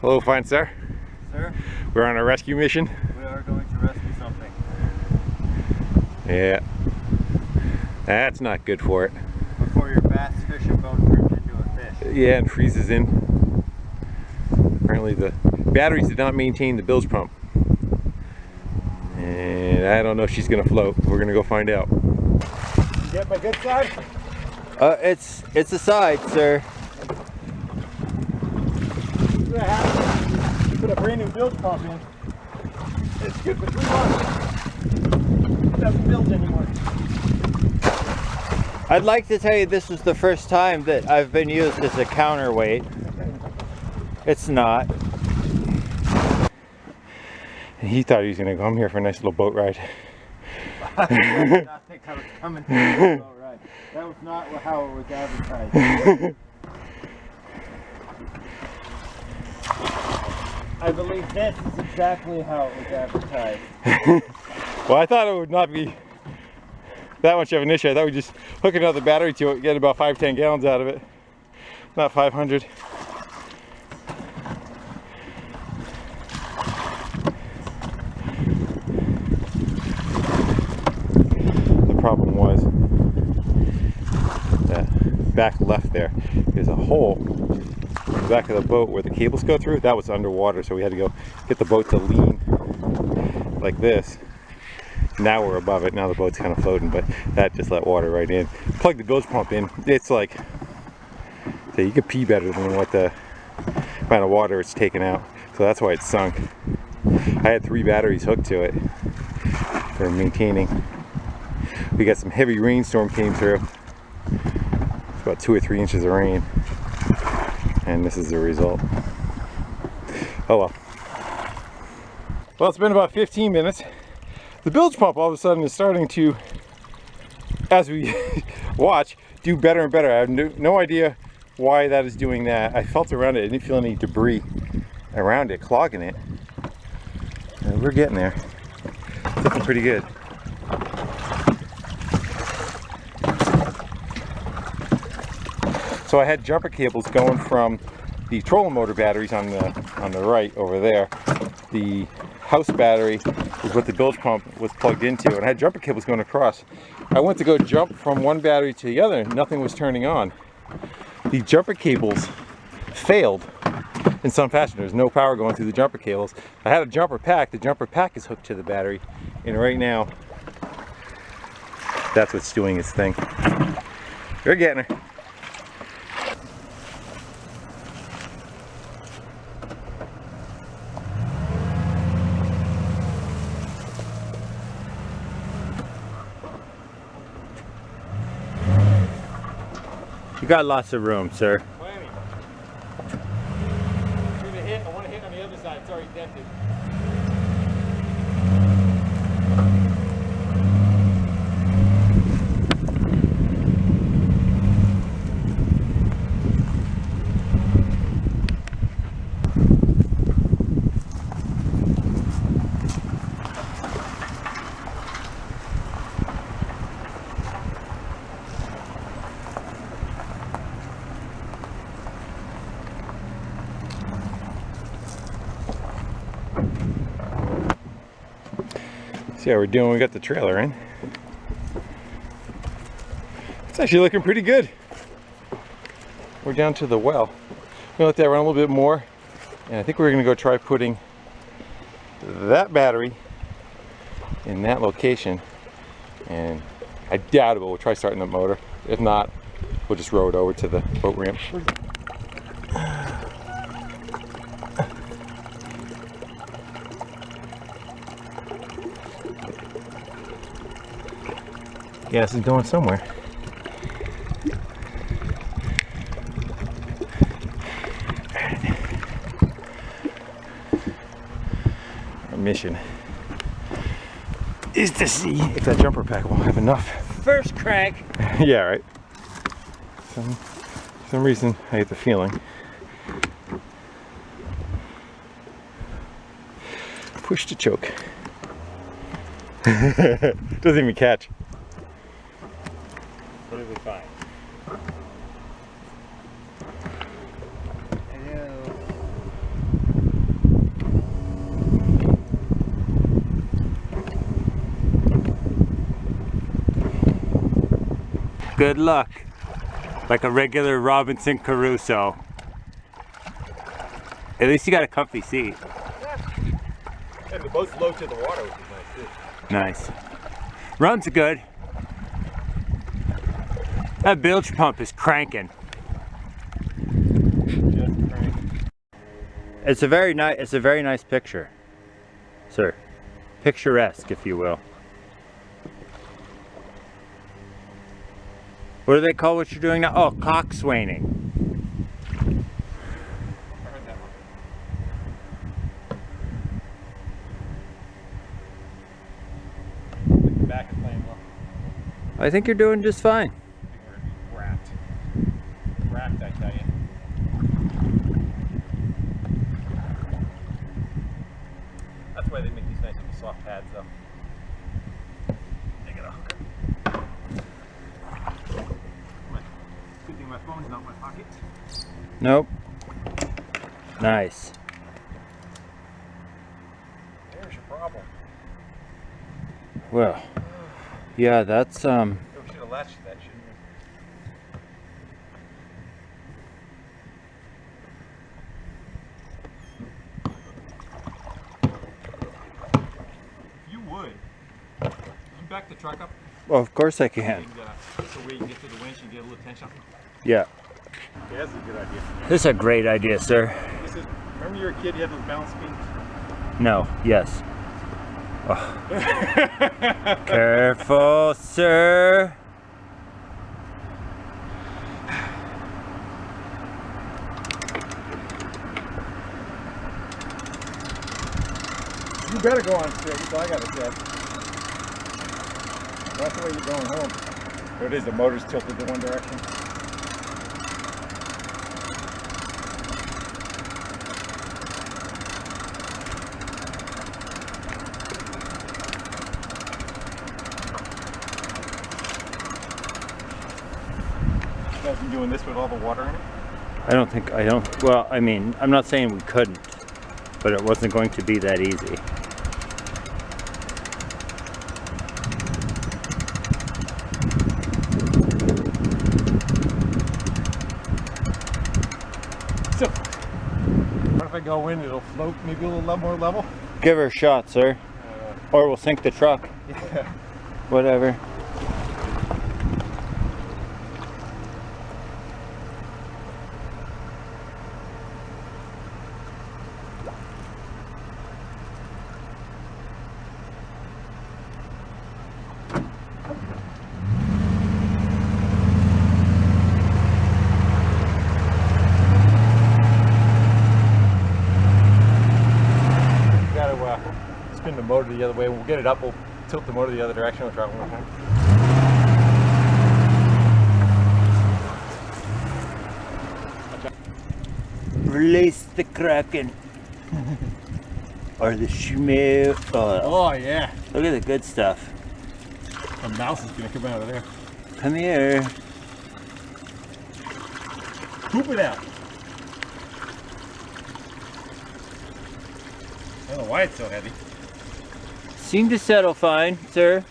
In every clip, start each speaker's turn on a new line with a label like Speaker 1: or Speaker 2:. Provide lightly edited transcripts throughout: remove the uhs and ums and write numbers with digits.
Speaker 1: Hello, fine sir.
Speaker 2: Sir?
Speaker 1: We're on a rescue mission.
Speaker 2: We are going to rescue something.
Speaker 1: Yeah. That's not good for it.
Speaker 2: Before your bass fishing boat turns into a fish.
Speaker 1: Yeah, and freezes in. Apparently the batteries did not maintain the bilge pump. And I don't know if she's gonna float. We're gonna go find out. You get my good side?
Speaker 2: It's the side, sir.
Speaker 1: What happened? You put a brand new bilge pump in. It's good for 3 months. It doesn't bilge anymore.
Speaker 2: I'd like to tell you this was the first time that I've been used as a counterweight. It's not.
Speaker 1: He thought he was gonna come here for a nice little boat ride.
Speaker 2: I did not think I was coming to a boat ride. That was not how it was advertised. I believe this is exactly how it was advertised.
Speaker 1: Well, I thought it would not be that much of an issue. I thought we'd just hook another battery to it, get about 5-10 gallons out of it. Not 500. The problem was that back left there's a hole in the back of the boat where the cables go through. That was underwater, so we had to go get the boat to lean like this. Now we're above it. Now the boat's kind of floating, but that just let water right in. Plug the bilge pump in. It's like, so you could pee better than what the amount of water it's taken out. So that's why it's sunk. I had 3 batteries hooked to it for maintaining. We got some heavy rainstorm came through. It's about 2 or 3 inches of rain, and this is the result. Oh well. Well, it's been about 15 minutes. The bilge pump all of a sudden is starting to, as we watch, do better and better. I have no idea why that is doing that. I felt around it. I didn't feel any debris around it, clogging it. And we're getting there. It's looking pretty good. So I had jumper cables going from the trolling motor batteries on the right over there. The house battery is what the bilge pump was plugged into, and I had jumper cables going across. I went to go jump from one battery to the other, and nothing was turning on. The jumper cables failed in some fashion. There's no power going through the jumper cables. I had a jumper pack. The jumper pack is hooked to the battery, and right now that's what's doing its thing. You're getting her.
Speaker 2: You got lots of room, sir.
Speaker 1: Plenty. Shoot a hit. I want to hit on the other side. It's already dented. See how we're doing. We got the trailer in. It's actually looking pretty good. We're down to the well. I'm gonna let that run a little bit more, and I think we're gonna go try putting that battery in that location. And I doubt it, but we'll try starting the motor. If not, we'll just row it over to the boat ramp. Gas is going somewhere. Our mission is to see if that jumper pack will have enough.
Speaker 2: First crank.
Speaker 1: Yeah, right. For some reason, I get the feeling. Push to choke. Doesn't even catch.
Speaker 2: It'll be fine. Hello.
Speaker 3: Good luck. Like a regular Robinson Crusoe. At least you got a comfy seat.
Speaker 1: Yeah. And the boat's low to the water, which is nice too.
Speaker 3: Nice. Runs good. That bilge pump is cranking.
Speaker 1: Just crank.
Speaker 3: It's a very nice picture, sir. Picturesque, if you will. What do they call what you're doing now? Oh, coxswaining.
Speaker 1: I heard that one. Looking back and playing well.
Speaker 3: I think you're doing just fine.
Speaker 1: I think we're gonna be wrapped. Wrapped, I tell you. That's why they make these nice little soft pads, though. Take it off. Good thing my phone's not in my pocket.
Speaker 3: Nope. Nice.
Speaker 1: There's your problem.
Speaker 3: Well, yeah, that's
Speaker 1: We should have latched that, shouldn't we? If you would, can you back the truck up?
Speaker 3: well, of course I can.
Speaker 1: And, so where you can get to the winch and get a little tension.
Speaker 3: Yeah.
Speaker 1: Yeah, that's a good idea.
Speaker 3: This is a great idea, sir.
Speaker 1: This is, remember you were a kid, you had those balance beams?
Speaker 3: No, yes. Oh. Careful, sir.
Speaker 1: You better go on straight, so I got it said. That's the way you're going home. There it is, the motor's tilted to one direction. Imagine doing this with all the water in it.
Speaker 3: Well, I mean, I'm not saying we couldn't, but it wasn't going to be that easy.
Speaker 1: So, what if I go in, it'll float maybe a little more level?
Speaker 3: Give her a shot, sir. Or we'll sink the truck.
Speaker 1: Yeah.
Speaker 3: Whatever.
Speaker 1: Spin the motor the other way. We'll get it up. We'll tilt the motor the other direction. We'll try it one more time.
Speaker 3: Release the Kraken. Or the Schmiel.
Speaker 1: Oh yeah.
Speaker 3: Look at the good stuff.
Speaker 1: A mouse is gonna come out of there.
Speaker 3: Come here.
Speaker 1: Poop it out. I don't know why it's so heavy.
Speaker 3: Seem to settle fine, sir.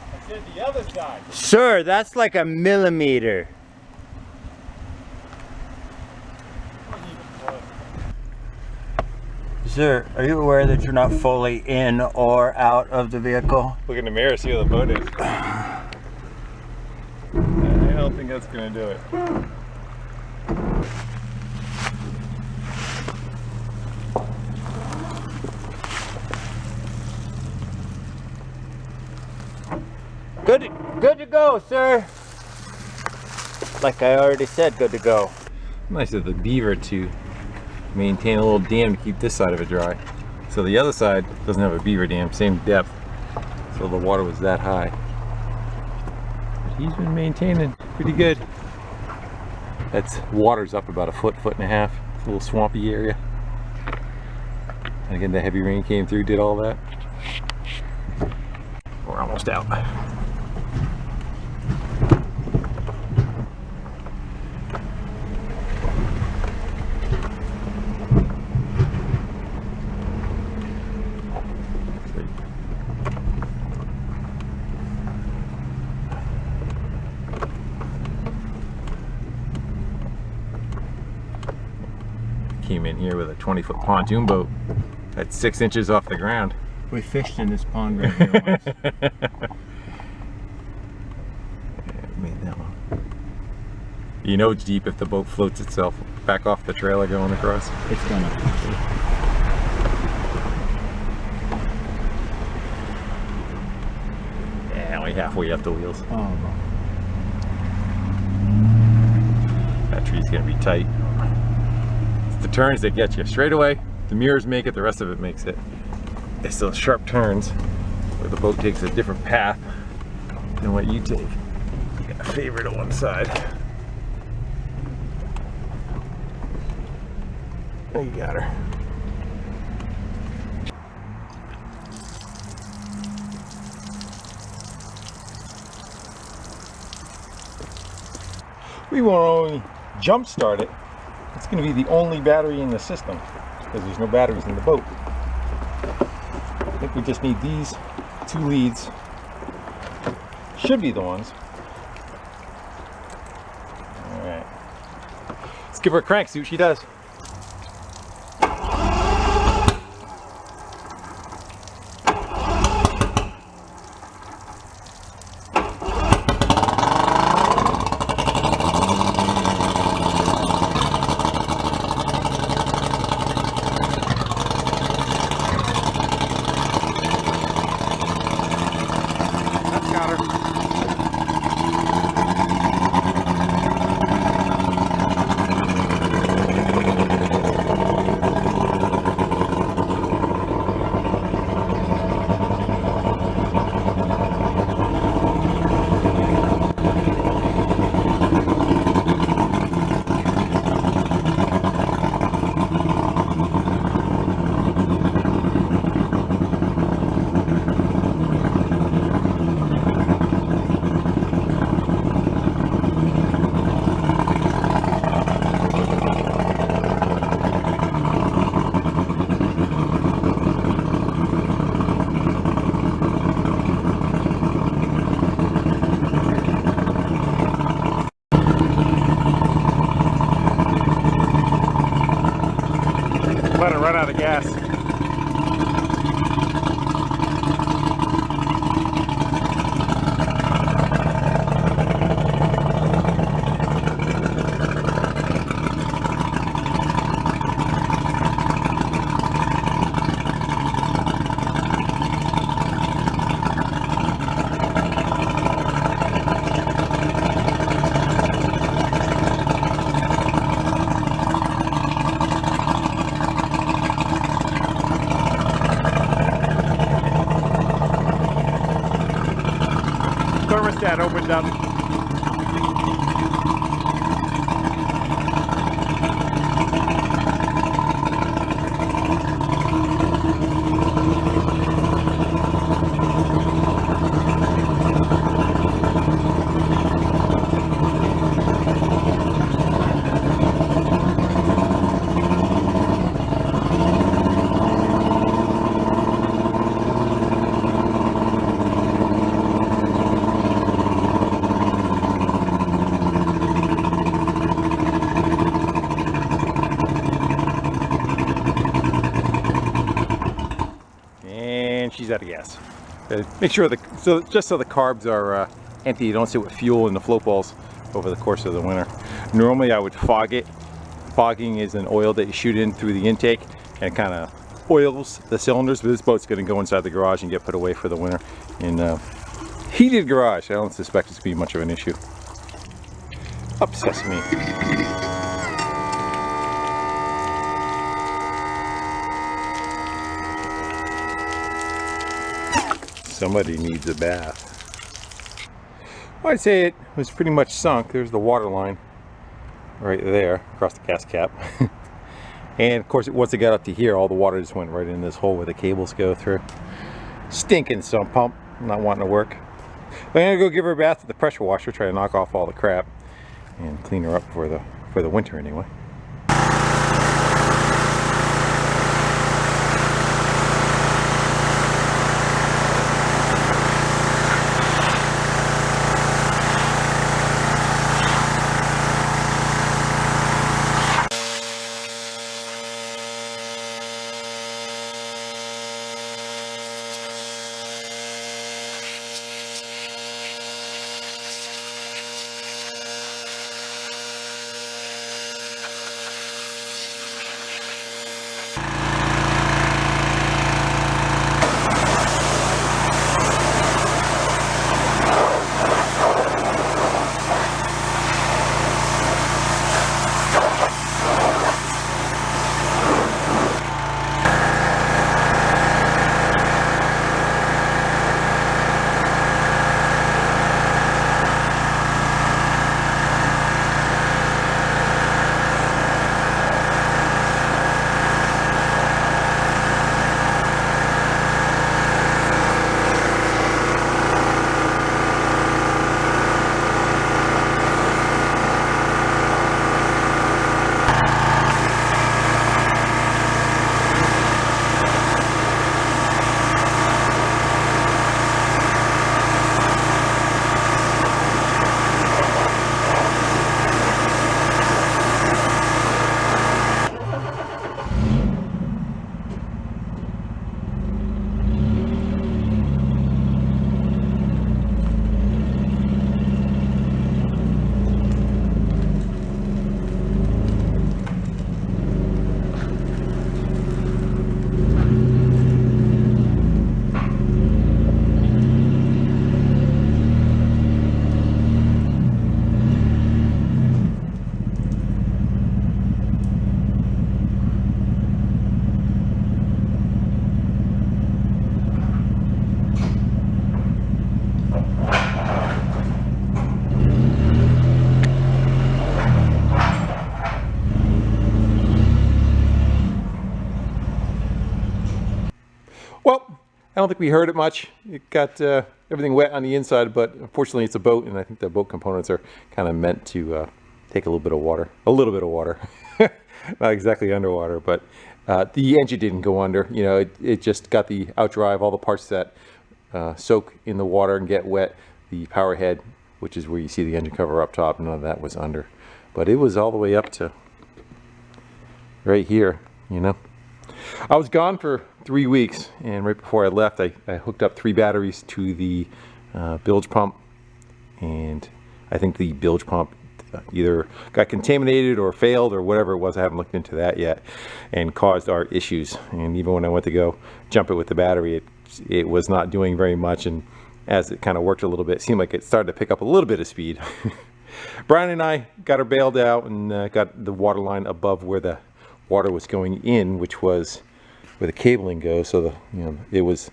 Speaker 1: I said the other side.
Speaker 3: Sir, that's like a millimeter. Sir, are you aware that you're not fully in or out of the vehicle?
Speaker 1: Look in the mirror, see how the boat is. I don't think that's gonna do it.
Speaker 3: Good to go, sir. Like I already said, good to go.
Speaker 1: Nice of the beaver to maintain a little dam to keep this side of it dry. So the other side doesn't have a beaver dam, same depth. So the water was that high. But he's been maintaining pretty good. That's water's up about a foot, foot and a half. It's a little swampy area. And again, the heavy rain came through, did all that. We're almost out. came in here with a 20-foot pontoon boat at 6 inches off the ground.
Speaker 2: We fished in this pond right here once.
Speaker 1: Made that one. You know it's deep if the boat floats itself back off the trailer going across.
Speaker 2: It's gonna.
Speaker 1: Yeah, only halfway up the wheels.
Speaker 2: Oh,
Speaker 1: That tree's gonna be tight. It's the turns that get you. Straight away, the mirrors make it, the rest of it makes it. It's those sharp turns where the boat takes a different path than what you take. You got a favorite on one side. Oh, you got her. We won't only jump start it. It's going to be the only battery in the system because there's no batteries in the boat. I think we just need these 2 leads. Should be the ones. All right. Let's give her a crank, see what she does. Let it run out of gas. Thermostat opened up. And she's out of gas. Make sure just so the carbs are empty, you don't sit with fuel in the float balls over the course of the winter. Normally I would fog it. Fogging is an oil that you shoot in through the intake and kind of oils the cylinders, but this boat's going to go inside the garage and get put away for the winter in heated garage. I don't suspect it's going to be much of an issue. Up sesame. Somebody needs a bath. Well, I'd say it was pretty much sunk. There's the water line right there across the gas cap. And of course, once it got up to here, all the water just went right in this hole where the cables go through. Stinking sump pump, not wanting to work. But I'm gonna go give her a bath with the pressure washer, try to knock off all the crap and clean her up for the winter anyway. Well, I don't think we heard it much. It got everything wet on the inside, but unfortunately it's a boat, and I think the boat components are kind of meant to take a little bit of water. A little bit of water. Not exactly underwater, but the engine didn't go under. You know, it just got the outdrive, all the parts that soak in the water and get wet. The power head, which is where you see the engine cover up top, none of that was under. But it was all the way up to right here, you know. I was gone for 3 weeks, and right before I left, I hooked up 3 batteries to the bilge pump, and I think the bilge pump either got contaminated or failed or whatever it was. I haven't looked into that yet, and caused our issues. And even when I went to go jump it with the battery, it was not doing very much, and as it kind of worked a little bit, it seemed like it started to pick up a little bit of speed. Brian and I got her bailed out and got the water line above where the water was going in, which was where the cabling goes. So it was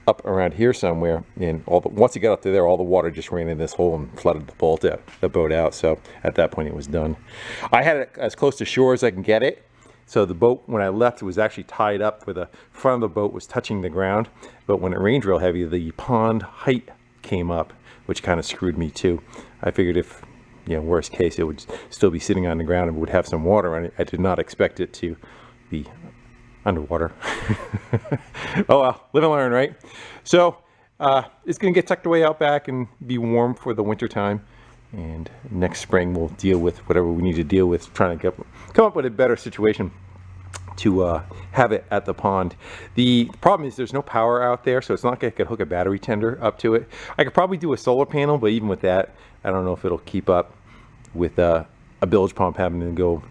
Speaker 1: up around here somewhere, and once you got up to there, all the water just ran in this hole and flooded the boat out. So at that point, it was done. I had it as close to shore as I can get it. So the boat, when I left, it was actually tied up where the front of the boat was touching the ground. But when it rained real heavy, the pond height came up, which kind of screwed me too. I figured if, worst case, it would still be sitting on the ground and would have some water on it. I did not expect it to be underwater. Oh well, live and learn, right? So it's gonna get tucked away out back and be warm for the winter time. And next spring we'll deal with whatever we need to deal with, trying to come up with a better situation to have it at the pond. The problem is there's no power out there, so it's not like I could hook a battery tender up to it. I could probably do a solar panel, but even with that, I don't know if it'll keep up with a bilge pump having to go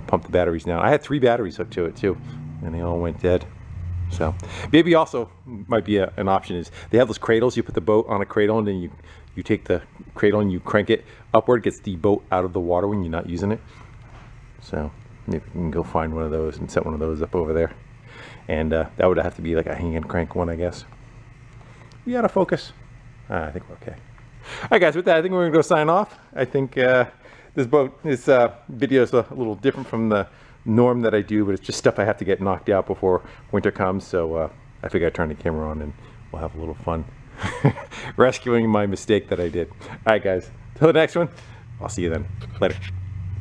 Speaker 1: pump the batteries down. I had 3 batteries hooked to it too, and they all went dead. So maybe also might be an option is they have those cradles. You put the boat on a cradle, and then you take the cradle and you crank it upward, gets the boat out of the water when you're not using it. So maybe you can go find one of those and set one of those up over there. And that would have to be like a hand crank one, I guess. We out of focus. I think we're okay. All right, guys, with that, I think we're gonna go sign off. I think this video is a little different from the norm that I do, but it's just stuff I have to get knocked out before winter comes. So I figure I'd turn the camera on and we'll have a little fun rescuing my mistake that I did. All right, guys, till the next one, I'll see you then. Later.